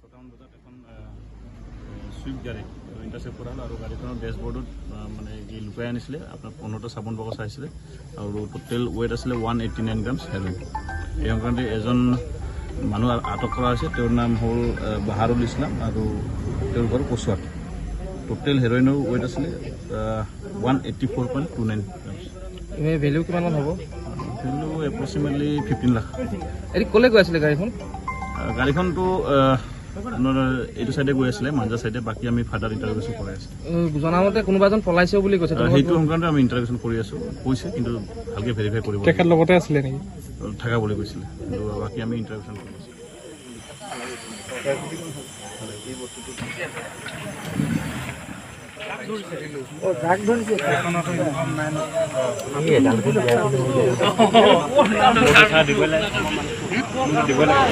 ছটামান বজাত এখন চুইফট গাড়ী ইণ্টাৰচেপ্ট কৰা হ'ল আৰু গাড়ীখনৰ ডেছবৰ্ডত মানে কি লুকাই আনিছিলে আপোনাৰ 15টা চাবোন বাকচ আহিছিলে আৰু টোটেল ৱেইট আছিলে 189 গ্ৰামছ হেৰইন। এই সংক্ৰান্তে এজন মানুহ আটক কৰা হৈছে, তেওঁৰ নাম হ'ল বাহাৰুল ইছলাম আৰু তেওঁৰ ঘৰ কচুৱাত। টোটেল হেৰইনৰ ৱেইট আছিলে 184.29 গ্ৰামছ। ভেলু কিমান হ'ব? Value approximately 15 lakh. এতিয়া ক'লৈ গৈ আছিলে গাড়ীখন? গাড়ীখনটো এইটো চাইডে গৈ আছিলে, মাঞ্জা চাইডে। বাকী আমি ফাৰ্ডাৰ ইণ্টাৰভিউশ্যন কৰাই আছোঁ। জনামতে কোনোবা এজন পলাইছে বুলি কৈছে, সেইটো সংক্ৰান্তে আমি ইণ্টাৰভিউশ্যন কৰি আছোঁ। কৈছে কিন্তু ভালকৈ ভেৰিফাই কৰিব তেখেত লগতে আছিলে নেকি? থাকা বুলি কৈছিলে, কিন্তু বাকী আমি ইণ্টাৰভিউশ্যন কৰি আছোঁ। দিব লাগে